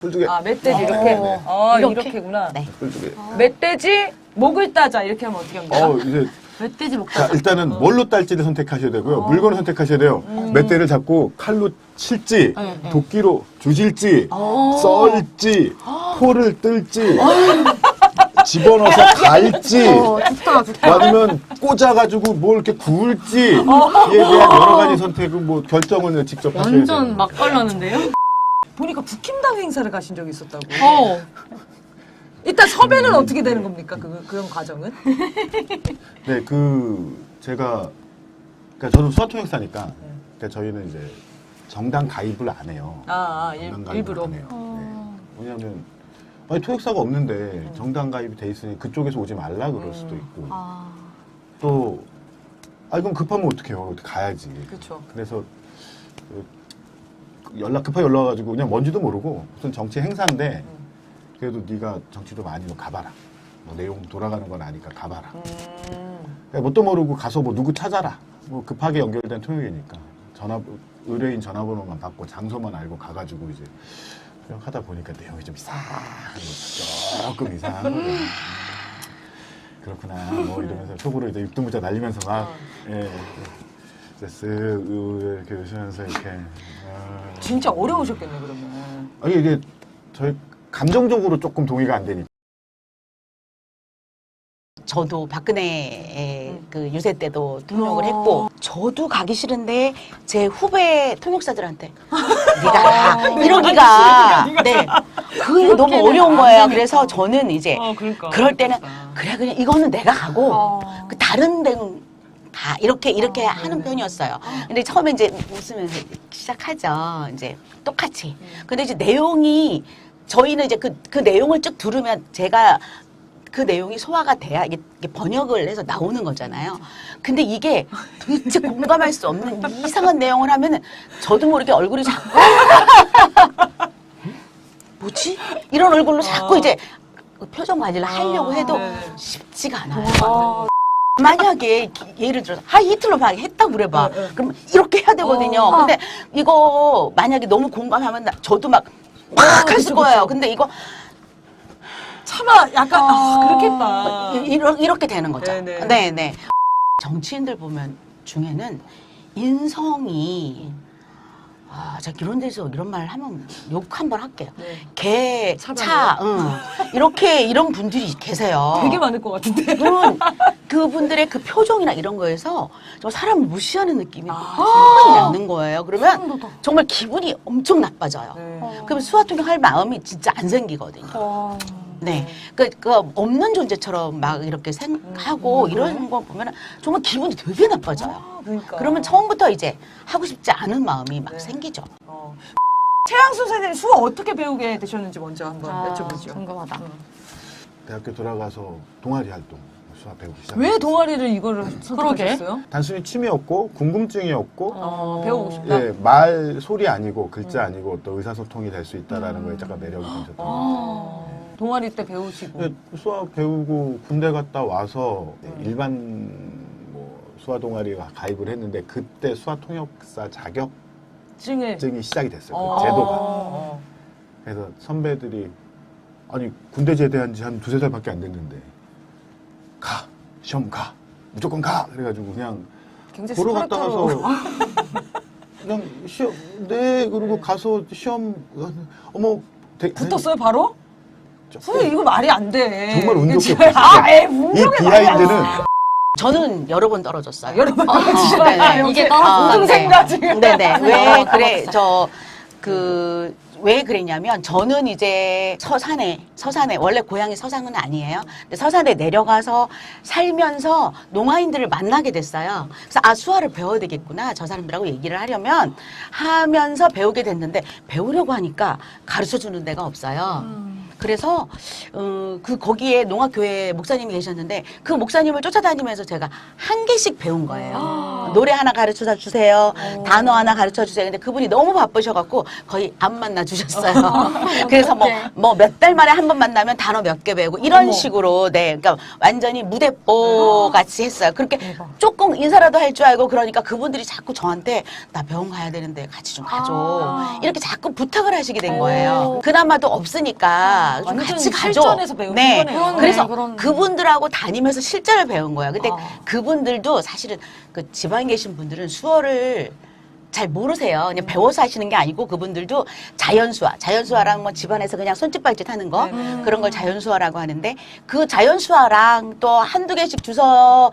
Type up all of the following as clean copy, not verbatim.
꿀두개. 아, 멧돼지 이렇게. 네. 이렇게구나. 네. 꿀두개. 멧돼지 목을 따자 이렇게 하면 어떻게 합니까? 이제 멧돼지 먹다. 자, 일단은 뭘로 딸지를 선택하셔야 되고요. 물건을 선택하셔야 돼요. 멧돼지를 잡고 칼로 칠지, 도끼로 조질지, 썰지, 포를 뜰지, 집어넣어서 갈지, 아니면 꽂아가지고 뭘 이렇게 구울지, 이에 대한 여러 가지 선택은 뭐 결정을 직접 하셔야 돼요. 완전 막갈라는데요? 보니까 북힘당 행사를 가신 적이 있었다고. 일단 섭외는 어떻게 되는 겁니까? 그런 과정은? 네, 제가, 그러니까 저는 수화통역사니까, 그러니까 저희는 이제 정당 가입을 안 해요. 정당 가입을 일부러. 안 해요. 네. 왜냐면, 아니, 통역사가 없는데 정당 가입이 돼 있으니 그쪽에서 오지 말라 그럴 수도 있고, 또, 그럼 급하면 어떡해요. 가야지. 그렇죠. 그래서, 급하게 연락 와가지고 그냥 뭔지도 모르고 무슨 정치 행사인데, 그래도 네가 정치도 많이 가봐라. 뭐 내용 돌아가는 건 아니까 가봐라. 뭣도 모르고 가서 뭐 누구 찾아라. 뭐 급하게 연결된 통역이니까 의뢰인 전화번호만 받고 장소만 알고 가가지고 이제 하다 보니까 내용이 좀 조금 이상한 거죠. 그렇구나. 뭐 이러면서 속으로 이제 육두무자 날리면서 막 이제 쓱 이렇게 웃으면서 이렇게. 진짜 어려우셨겠네 그러면. 아니 이게 저희 감정적으로 조금 동의가 안 되니까. 저도 박근혜 그 유세 때도 통역을 했고, 저도 가기 싫은데 제 후배 통역사들한테 네가 가 이러기가 그게 너무 어려운 거예요. 그래서 저는 이제 그럴 때는 그래 그냥 이거는 내가 가고 그 다른 데는 다 이렇게 하는 편이었어요. 근데 처음에 이제 웃으면서 시작하죠. 이제 똑같이. 근데 이제 내용이 저희는 이제 그 내용을 쭉 들으면 제가 그 내용이 소화가 돼야 이게 번역을 해서 나오는 거잖아요. 근데 이게 도대체 공감할 수 없는 이상한 내용을 하면은 저도 모르게 얼굴이 자꾸 뭐지? 이런 얼굴로 자꾸 이제 표정 관리를 하려고 해도 쉽지가 않아요. 만약에 예를 들어서 이틀로 막 했다고 그래봐. 그럼 이렇게 해야 되거든요. 근데 이거 만약에 너무 공감하면 저도 막 했을 거예요. 근데 이거 차마 약간 그렇겠다. 이렇게 되는 거죠. 네네. 네네. 정치인들 보면 중에는 인성이 제가 이런 데서 이런 말 하면 욕 한 번 할게요. 개, 차, 이런 분들이 계세요. 되게 많을 것 같은데. 그분들의 그 표정이나 이런 거에서 좀 사람을 무시하는 느낌이 상당히 나는 거예요. 그러면 정말 기분이 엄청 나빠져요. 그러면 수화통역 할 마음이 진짜 안 생기거든요. 네. 그 없는 존재처럼 막 이렇게 생각하고 이런 거 보면 정말 기분이 되게 나빠져요. 그러니까. 그러면 처음부터 이제 하고 싶지 않은 마음이 막 생기죠. 최양수 선생님 수어 어떻게 배우게 되셨는지 먼저 한번 여쭤보죠. 궁금하다. 대학교 돌아가서 동아리 활동, 수학 배우기 시작했어요. 왜 동아리를 이거를 선택하셨어요? 단순히 취미였고 궁금증이었고 배우고 싶다. 예, 말 소리 아니고 글자 아니고 또 의사소통이 될 수 있다라는 거에 잠깐 매력이 생겼던 것 같아요. 동아리 때 배우시고. 예, 수학 배우고 군대 갔다 와서 일반 수화 동아리에 가입을 했는데 그때 수화 통역사 자격증이 시작이 됐어요. 그 제도가. 그래서 선배들이 아니 군대 제대한 지 한 두세 달밖에 안 됐는데 가 시험 가 무조건 가 그래가지고 그냥 굉장히 보러 갔다 와서 그냥 시험 그리고 가서 시험 붙었어요 바로? 선생님 이거 말이 안 돼. 정말 운 좋게 이 비하인드는 저는 여러 번 떨어졌어요. 여러 번 떨어지시나요? 이게 우등생까지. 네네. 왜 그래? 왜 그랬냐면 저는 이제 서산에 원래 고향이 서산은 아니에요. 근데 서산에 내려가서 살면서 농아인들을 만나게 됐어요. 그래서 수화를 배워야 되겠구나. 저 사람들하고 얘기를 하면서 배우게 됐는데 배우려고 하니까 가르쳐 주는 데가 없어요. 그래서 거기에 농악교회 목사님이 계셨는데 그 목사님을 쫓아다니면서 제가 한 개씩 배운 거예요. 노래 하나 가르쳐 주세요. 단어 하나 가르쳐 주세요. 근데 그분이 너무 바쁘셔갖고 거의 안 만나 주셨어요. 그래서 뭐 몇 달 만에 한 번 만나면 단어 몇 개 배우고 이런 식으로 네, 그러니까 완전히 무대뽀 같이 했어요. 그렇게 조금 인사라도 할 줄 알고 그러니까 그분들이 자꾸 저한테 나 병원 가야 되는데 같이 좀 가줘. 이렇게 자꾸 부탁을 하시게 된 거예요. 그나마도 없으니까 좀 같이 가줘. 실전에서 배우는 네. 거네요. 그래서 그런- 그분들하고 다니면서 실전을 배운 거예요. 근데 그분들도 사실은 그 지방에 계신 분들은 수어를 잘 모르세요. 그냥 배워서 하시는 게 아니고 그분들도 자연수화랑 뭐 집안에서 그냥 손짓발짓 하는 거 그런 걸 자연수화라고 하는데 그 자연수화랑 또 한두 개씩 주워서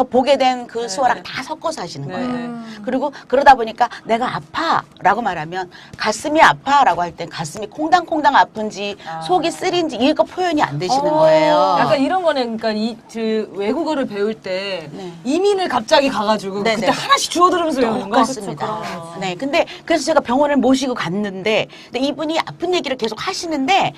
보게 된 그 수화랑 다 섞어서 하시는 거예요. 그리고 그러다 보니까 내가 아파라고 말하면 가슴이 아파라고 할 땐 가슴이 콩당콩당 아픈지 속이 쓰린지 이거 표현이 안 되시는 거예요. 약간 이런 거는 그러니까 그 외국어를 배울 때 네. 이민을 갑자기 가가지고 네네. 그때 하나씩 주워 들으면서 배우는 거. 똑같습니다. 네, 근데 그래서 제가 병원을 모시고 갔는데 근데 이분이 아픈 얘기를 계속 하시는데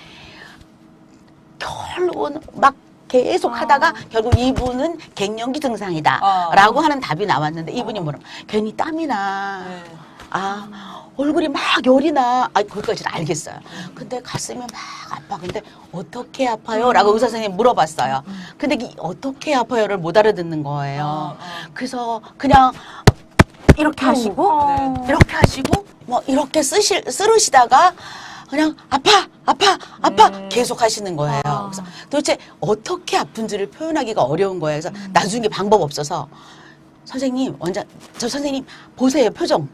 결국은 막 계속 하다가 결국 이분은 갱년기 증상이다 라고 하는 답이 나왔는데 이분이 뭐라 괜히 땀이 나. 얼굴이 막 열이 나. 그것까지는 알겠어요. 근데 가슴이 막 아파. 근데 어떻게 아파요? 라고 의사 선생님이 물어봤어요. 근데 이 어떻게 아파요를 못 알아듣는 거예요. 그래서 그냥 이렇게 하시고 이렇게 하시고 뭐 이렇게 쓰르시다가 그냥 아파 계속 하시는 거예요. 그래서 도대체 어떻게 아픈지를 표현하기가 어려운 거예요. 그래서 나중에 방법 없어서 선생님 저 선생님 보세요. 표정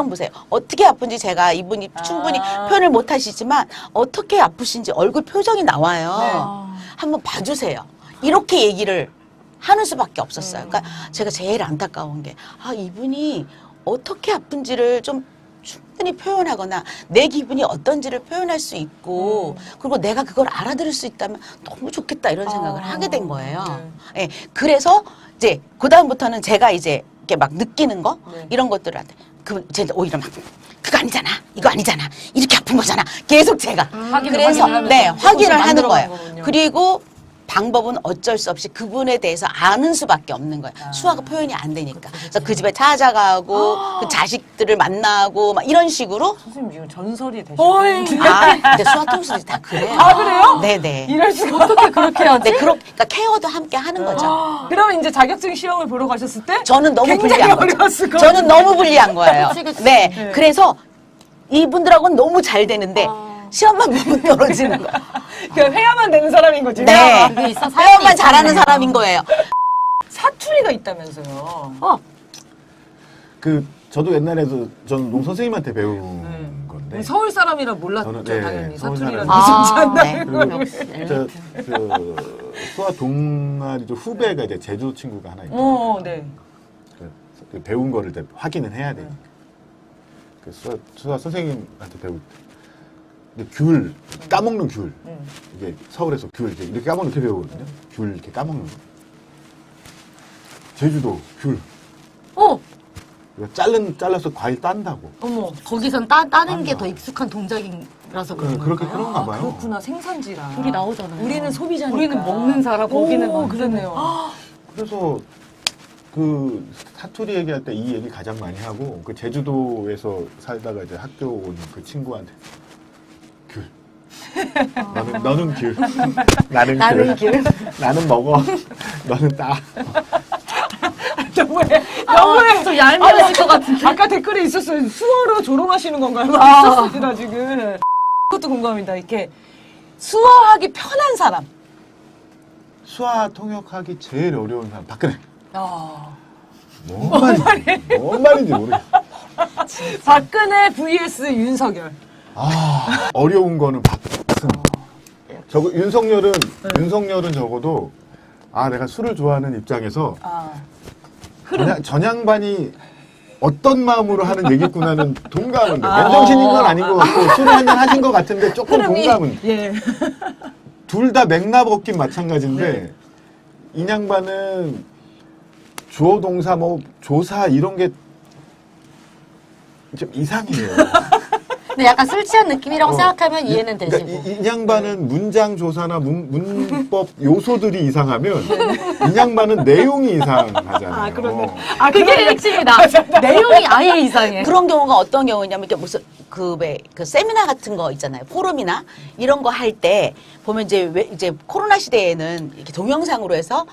보세요. 어떻게 아픈지 제가 이분이 충분히 표현을 못 하시지만 어떻게 아프신지 얼굴 표정이 나와요. 한번 봐주세요. 이렇게 얘기를 하는 수밖에 없었어요. 그러니까 제가 제일 안타까운 게 이분이 어떻게 아픈지를 좀 충분히 표현하거나 내 기분이 어떤지를 표현할 수 있고 그리고 내가 그걸 알아들을 수 있다면 너무 좋겠다 이런 생각을 하게 된 거예요. 예, 그래서 이제 그 다음부터는 제가 이제 이렇게 막 느끼는 거 이런 것들을 한테 제가 오히려 막 그거 아니잖아, 이거 아니잖아, 이렇게 아픈 거잖아. 계속 제가 그래서 확인을 하는 거예요. 그리고 방법은 어쩔 수 없이 그분에 대해서 아는 수밖에 없는 거예요. 수화가 표현이 안 되니까. 그래서 그 집에 찾아가고 그 자식들을 만나고 막 이런 식으로. 선생님 지금 전설이 되시네. 근데 수화 통수들이 다 그래요. 그래요? 네네. 이럴 수가 어떻게 그렇게 하지? 네, 그러니까 케어도 함께 하는 거죠. 그러면 이제 자격증 시험을 보러 가셨을 때 저는 너무 굉장히 불리한 거죠. 어려웠을 거예요. 저는 너무 불리한 거예요. 네. 그래서 이분들하고는 너무 잘 되는데 시험만 보면 떨어지는 거예요. 그냥 회화만 되는 사람인 거지. 네. 그게 있어, 회원만 잘하는 사람인 거예요. 사투리가 있다면서요. 저도 옛날에도 저는 농 선생님한테 배운 건데. 서울 사람이라 몰랐죠, 저는, 네, 당연히. 서울 사투리라는 사람. 게 진짜 한다는 걸. 그 수화 동아리 후배가 이제 제주 친구가 하나 있고. 네. 그 배운 거를 이제 확인을 해야 되니까. 그 수화 선생님한테 배울 때. 근데 귤, 까먹는 귤. 이게 서울에서 귤, 이렇게 까먹는 게 배우거든요. 귤 이렇게 까먹는 거. 제주도 귤. 잘라서 과일 딴다고. 어머. 거기선 따는 게 더 익숙한 동작이라서 그런 거예요. 그렇게 그런가 봐요. 그렇구나, 생산지라. 귤이 나오잖아요. 우리는 소비자니까. 우리는 먹는 사람, 거기는 먹는 그러네요. 그래서 그 사투리 얘기할 때 이 얘기 가장 많이 하고 그 제주도에서 살다가 이제 학교 온 그 친구한테 귤. 너는 귤. 나는 귤. 나는 먹어. 너는 따. 너무해. 좀 얄미워질 것 같은데. 아까 댓글에 있었어요. 수어로 조롱하시는 건가요? 있었습니다, 지금. 그것도 궁금합니다. 이렇게 수어하기 편한 사람. 수화 통역하기 제일 어려운 사람 박근혜. 뭔 말인지 모르겠어. 박근혜 vs 윤석열. 어려운 거는 박승. 윤석열은 적어도 내가 술을 좋아하는 입장에서 전양반이 어떤 마음으로 하는 얘기구나는 동감은 돼. 맨정신인 건 아니고 또 술을 한잔 하신 것 같은데 조금 동감은. 예. 둘 다 맥락 없긴 마찬가지인데 이 양반은 주어 동사 조사 이런 게 좀 이상해요. 근데 약간 술 취한 느낌이라고 생각하면 이해는 되지. 그러니까 이 양반은 문장 조사나 문법 요소들이 이상하면 이 양반은 내용이 이상하잖아요. 아, 그러네. 그게 핵심이다. 내용이 아예 이상해. 그런 경우가 어떤 경우냐면 이렇게 무슨 그 세미나 같은 거 있잖아요. 포럼이나 이런 거 할 때 보면 이제 코로나 시대에는 이렇게 동영상으로 해서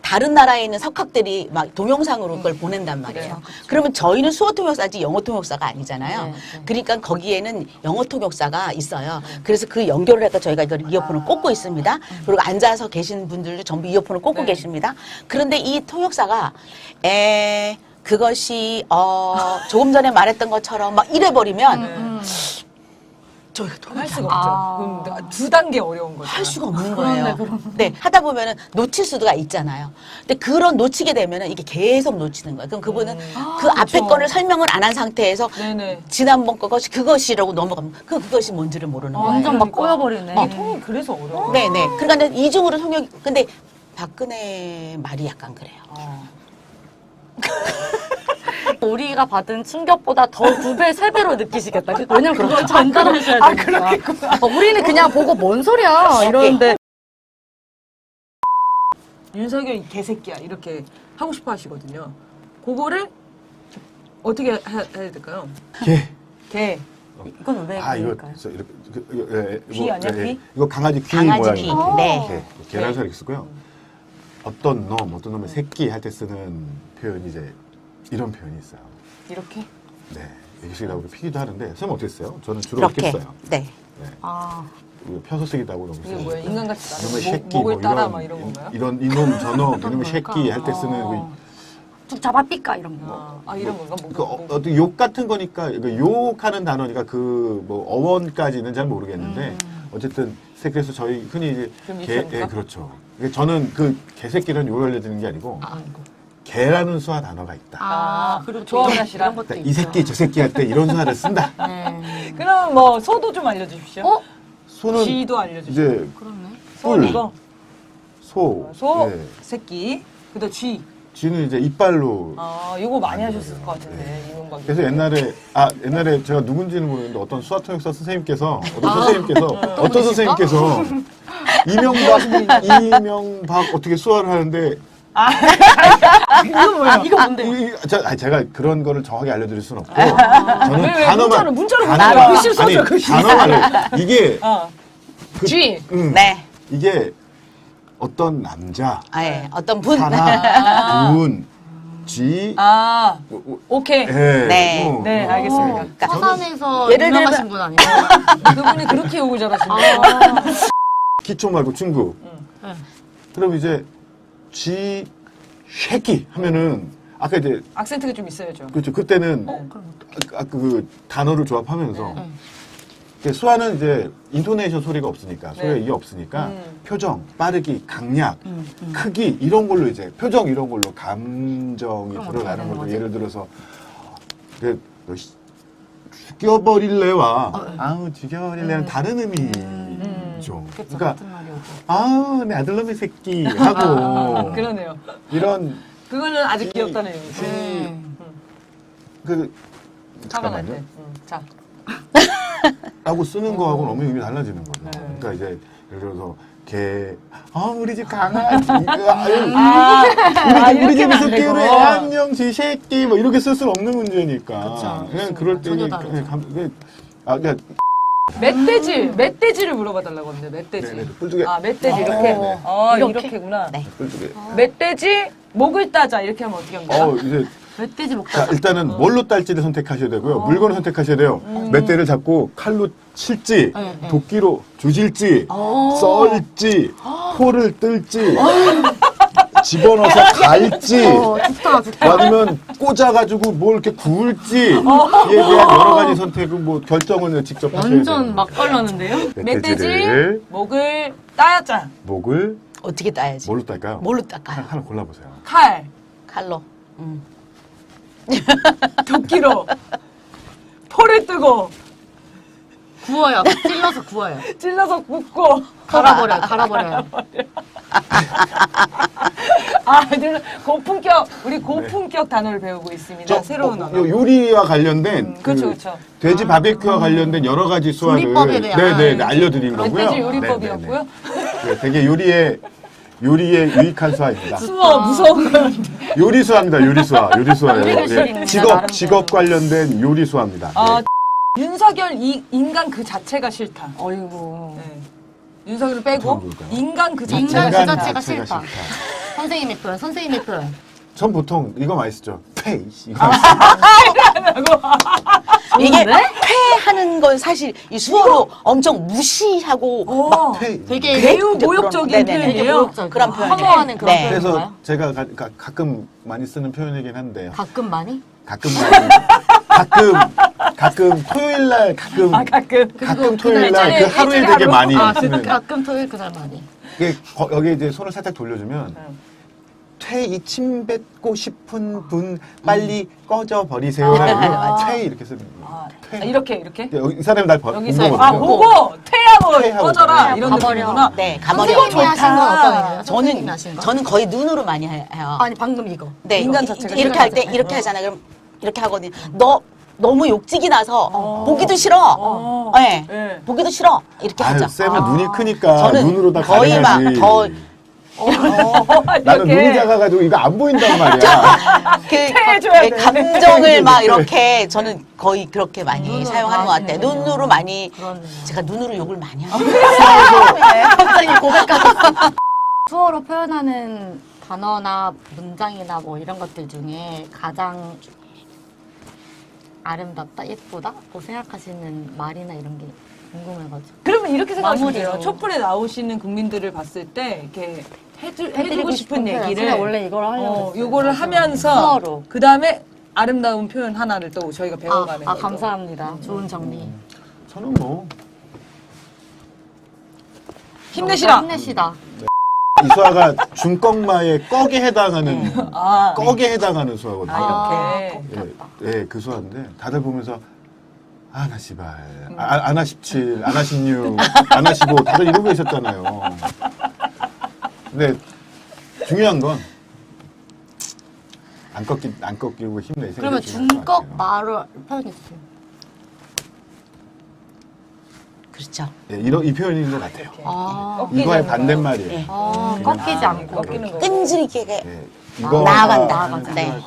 다른 나라에 있는 석학들이 막 동영상으로 그걸 보낸단 말이에요. 그러면 저희는 수어 통역사지 영어 통역사가 아니잖아요. 그러니까 거기에는 영어 통역사가 있어요. 그래서 그 연결을 해서 저희가 이걸 이어폰을 꽂고 있습니다. 그리고 앉아서 계신 분들도 전부 이어폰을 꽂고 계십니다. 그런데 이 통역사가 그것이 조금 전에 말했던 것처럼 막 이래버리면 저희가 할 수가 없죠. 그럼 두 단계 어려운 거죠. 할 수가 없는 거예요. 네, 하다 보면은 놓칠 수가 있잖아요. 근데 그런 놓치게 되면은 이게 계속 놓치는 거예요. 그럼 그분은 그 앞에 그렇죠. 거를 설명을 안 한 상태에서 네네. 지난번 그것이라고 넘어가면 그것이 뭔지를 모르는 거예요. 완전 막 꼬여버리네. 이게 통이 그래서 어려워. 네네. 그러니까 이중으로 통역. 근데 박근혜 말이 약간 그래요. 우리가 받은 충격보다 더 2배, 3배로 느끼시겠다. 왜냐면 그걸 전달하셔야 되니까. 그렇겠구나. 우리는 그냥 보고 뭔 소리야 이러는데. 윤석열 이 개새끼야 이렇게 하고 싶어 하시거든요. 그거를 어떻게 해야 될까요? 개. 이건 왜 아, 이거, 그럴까요? 귀 아니야, 귀? 이거 강아지 귀 강아지 귀. 모양이에요. 네. 계란살 이렇게 쓰고요. 어떤 놈의 새끼 할 때 쓰는 표현이 이제 이런 표현이 있어요. 이렇게? 네. 이렇게 나오고 피기도 하는데, 선생님 어떻게 써요? 저는 주로 이렇게 이렇게. 써요. 네. 네. 아, 이거 펴서 쓰기도 하고 너무 이게 써요. 뭐야? 인간같이 이놈의 나는 새끼, 목을 뭐 따라 막 이런 건가요? 이런 이놈 저놈 이놈의 새끼 할 때 쓰는 쭉 잡아삐까 이런 거. 이런 건가? 어떤 욕 같은 거니까 그 욕하는 단어니까 그 뭐 어원까지는 잘 모르겠는데 어쨌든 그래서 저희 흔히 이제 좀 있습니까? 예, 그렇죠. 그러니까 저는 그 개새끼는 욕을 알려드리는 게 아니고 개라는 수화 단어가 있다. 그리고 조언을 하시라. 이런 것도 그러니까 이 새끼 저 새끼 할 때 이런 수화를 쓴다. 그럼 뭐 소도 좀 알려주십시오. 소는 쥐도 알려주십시오. 이제 그러네. 소 뿔. 이거. 소, 예. 새끼. 그다음 쥐. 쥐는 이제 이빨로. 이거 많이 하셨을 것 같은데 이명박. 그래서 옛날에 제가 누군지는 모르겠는데 어떤 수화통역사 선생님께서 어떤 선생님께서 이명박 어떻게 수화를 하는데 이거 뭐야? 이거 뭔데? 제가 그런 거를 정확히 알려드릴 수는 없고 저는 왜 단어만 문자로 단어만 글씨를 써줘, 아니 글씨. 단어만 이게 쥐. 네. 이게 어떤 남자 예. 어떤 분. 사람 분 쥐 오케이. 예, 네. 뭐, 네, 알겠습니다. 그러니까 화산에서 예를 들면- 유명하신 분 아니에요? 그분이 그렇게 욕을 잘하시네요. 기초 말고 중국. 그럼 이제 쥐 새끼 하면은 아까 이제 악센트가 좀 있어야죠. 그렇죠. 그때는 그 단어를 조합하면서 수화는 이제 인토네이션 소리가 없으니까 소리가 이게 없으니까 표정, 빠르기, 강약, 크기 이런 걸로 이제 표정 이런 걸로 감정이 드러나는 거죠. 예를 들어서 너 죽여버릴래와 아우 죽여버릴래는 다른 의미죠. 그러니까 아우 내 아들놈의 새끼 하고 그러네요. 이런 그거는 아직 귀엽다는 의미죠. 그 화가 날 잠깐만요. 때. 자. 라고 쓰는 거하고 너무 의미 달라지는 거죠. 그러니까 이제 예를 들어서 우리 집 강아지, 우리 집에서 끼우는 애완명지 새끼 뭐 이렇게 쓸 수는 없는 문제니까 그냥 그럴 때 전혀 다르죠. 그냥 멧돼지를 물어봐 달라고 하는데 멧돼지. 네, 뿔두개. 멧돼지 이렇게. 네. 이렇게구나. 네. 뿔두개. 멧돼지 목을 따자 이렇게 하면 어떻게 합니까? 이제 멧돼지 먹다. 자, 일단은 뭘로 딸지를 선택하셔야 되고요. 물건을 선택하셔야 돼요. 멧돼를 잡고 칼로 칠지, 도끼로 조질지, 썰지, 포를 뜰지, 집어넣어서 갈지, 좋다. 아니면 꽂아가지고 뭘 이렇게 구울지에 대한 여러 가지 선택을 뭐 결정을 직접 하셔야 돼요. 완전 막걸라는데요? 멧돼지 목을 따자. 목을 어떻게 따야지? 뭘로 딸까요? 뭘로 닦아요? 하나 골라보세요. 칼, 칼로. 도끼로, 포를 뜨고, 구워요. 찔러서 구워요. 찔러서 굽고, 갈아버려요. 고품격, 우리 고품격 단어를 배우고 있습니다. 새로운 언어. 요리와 관련된 그렇죠, 그렇죠. 돼지 바베큐와 관련된 여러 가지 수학을 요리법에 대한 네네 알려드린 거고요. 돼지 요리법이었고요. 네, 되게 요리에 유익한 수학입니다. 수어 무서운 거. 요리 수학입니다. 요리 수학이에요. 요리교실입니다. 직업 관련된 요리 수학입니다. 아, 윤석열 인간 그 자체가 싫다. 어이구. 네. 윤석열을 빼고 그건 뭘까요? 인간 그 인간 자체가 그 싫다. 자체가 싫다. 선생님의 표현, 선생님의 표현. 전 보통 이거 많이 쓰죠. 페이. 이게 패하는 건 사실 이 수어로 엄청 무시하고 막 페이. 되게 매우 그런- 모욕적인 네네네. 되게 표현이에요. 모욕적이에요. 그런 표현이에요. 혐오하는 그런 네. 그래서 표현인가요? 제가 가끔 많이 쓰는 표현이긴 한데요. 가끔 많이? 가끔 토요일 날 가끔 토요일 날 그 하루에 되게 많이 쓰는 가끔 토요일 그날 많이. 이게 여기 이제 손을 살짝 돌려주면 퇴이 침 뱉고 싶은 분 빨리 꺼져 버리세요. 퇴 이렇게 쓰는 거예요. 퇴. 이렇게. 이 사람이 날 여기서 보거든요. 보고 퇴하고 퇴하고 꺼져라 꺼져라. 이런 가버려. 느낌이구나. 네, 가버려. 선생님이 하신 건 어떤 의미예요? 선생님이 하신 거? 저는 거의 눈으로 많이 해요. 아니 방금 이거. 네, 인간 이거 자체가 이렇게 할 때 싫어하잖아요. 이렇게 하잖아. 그럼 이렇게 하거든요. 너 너무 욕직이 나서 보기도 싫어. 네, 네. 보기도 싫어. 이렇게 아유, 하죠. 쌤은 눈이 크니까 저는 눈으로 다 거의 가능하지. 막 더 나는 이렇게. 눈이 작아가지고 이거 안 보인단 말이야. 해줘야 돼. 감정을 막 이렇게 저는 거의 그렇게 많이 눈으로 사용하는 것 같아요. 하시는군요. 눈으로 많이 그렇네요. 제가 눈으로 욕을 많이 하죠. 갑자기 고백하셨어. 수어로 표현하는 단어나 문장이나 뭐 이런 것들 중에 가장 아름답다, 예쁘다고 생각하시는 말이나 이런 게 궁금해가지고. 그러면 이렇게 생각하시면 마무리로. 돼요. 촛불에 나오시는 국민들을 봤을 때 이렇게 해주고 싶은 표현. 얘기를 제가 원래 이걸 하려고 했어요. 요거를 하면서 수어로. 그 다음에 아름다운 표현 하나를 또 저희가 배워가는 거죠. 감사합니다. 좋은 정리. 저는 뭐 힘내시라. 힘내시다. 이수아가 중꺾마의 꺽에 해당하는 아, 꺽에 해당하는 수화거든요. 이렇게. 예, 그 수화인데 다들 보면서 아나 씨발, 아나 17, 아나 16, 아나 15 다들 이러고 있었잖아요. 근데 중요한 건 안 꺾이고 힘내세요. 그러면 중꺽 말을 표현해주세요. 그렇죠. 예, 이 표현인 것 같아요. 꺾이는 이거의 거. 반대말이에요. 네. 꺾이지 않고. 꺾이는 거. 끈질기게 예, 이거 나아간다. 네.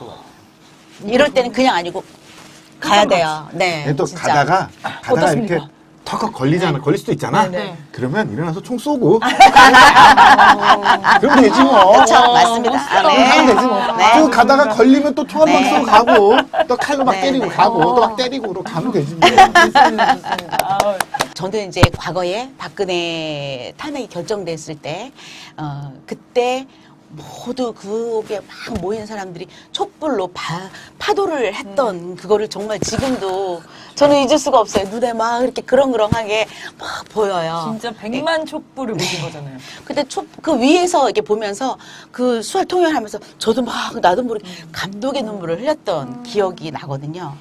이럴 때는 그냥 아니고 가야 돼요. 네. 또 진짜. 가다가 어떻습니까? 이렇게 턱 걸리잖아. 걸릴 수도 있잖아. 네, 네. 그러면 일어나서 총 쏘고. 그럼 되지 뭐. 그렇죠. 맞습니다. 아, 그럼 네. 가면 되지 뭐. 네. 또 가다가 걸리면 또 총 한 방 네. 쏘고 가고, 또 칼로 막 네, 때리고 네. 가고, 또 막 때리고 그러고 가면 되지 뭐. 저는 이제 과거에 박근혜 탄핵이 결정됐을 때, 그때 모두 그게 막 모인 사람들이 촛불로 파도를 했던 그거를 정말 지금도 저는 잊을 수가 없어요. 눈에 막 이렇게 그렁그렁하게 막 보여요. 진짜 100만 촛불을 보신 거잖아요. 근데 그 위에서 이렇게 보면서 그 수활 통역하면서 저도 막 나도 모르게 감동의 눈물을 흘렸던 기억이 나거든요.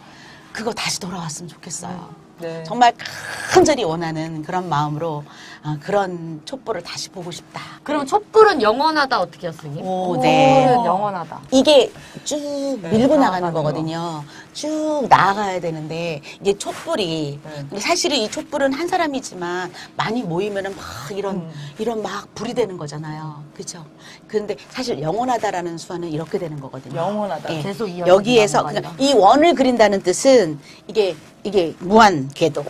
그거 다시 돌아왔으면 좋겠어요. 네. 정말 간절히 원하는 그런 마음으로 그런 촛불을 다시 보고 싶다. 그럼 촛불은 영원하다 어떻게 해요, 선생님? 오, 네. 촛불은 영원하다. 이게 쭉 밀고 나가는 나아가는 거거든요. 쭉 나아가야 되는데 이게 촛불이 근데 사실은 이 촛불은 한 사람이지만 많이 모이면은 막 이런 막 불이 되는 거잖아요. 그렇죠? 그런데 사실 영원하다라는 수화는 이렇게 되는 거거든요. 영원하다. 예. 계속 이어진다는 여기에서 거 그러니까 아니에요? 이 원을 그린다는 뜻은 이게 무한 궤도.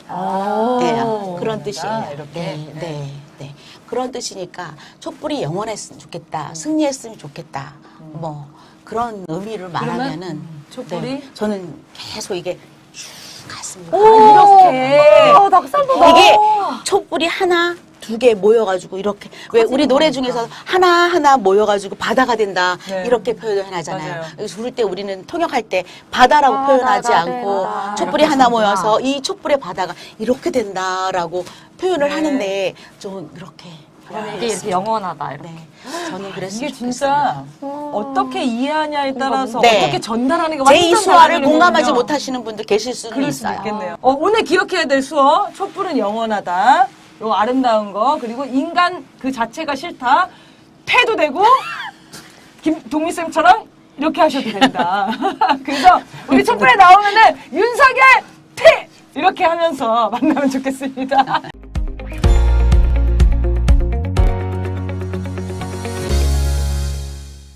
네, 그런 뜻이에요. 이렇게. 네. 그런 뜻이니까 촛불이 영원했으면 좋겠다. 승리했으면 좋겠다. 뭐 그런 의미를 말하면은 촛불이? 네, 저는 계속 이게 쭉 갔습니다. 이렇게. 낙산보다. 이게 촛불이 하나, 두 개 모여가지고 이렇게 왜 우리 노래 중에서 하나 모여가지고 바다가 된다 네. 이렇게 표현을 하잖아요. 맞아요. 그래서 부를 때 우리는 통역할 때 바다라고 표현하지 않고 된다. 촛불이 이렇게 하나 하는구나. 모여서 이 촛불의 바다가 이렇게 된다라고 표현을 하는데 좀 이렇게 이게 이렇게 영원하다. 이렇게. 네, 저는 그랬으면 이게 좋겠어요. 진짜 어떻게 이해하냐에 따라서 네. 어떻게 전달하는 게 제 완전 이 수화를 달라지는 공감하지 거군요. 못하시는 분들 계실 수는 그럴 수도 있어요. 있겠네요. 오늘 기억해야 될 수어 촛불은 영원하다. 요 아름다운 거 그리고 인간 그 자체가 싫다. 패도 되고 김동미쌤처럼 이렇게 하셔도 된다. 그래서 우리 촛불에 나오면은 윤석열 태! 이렇게 하면서 만나면 좋겠습니다.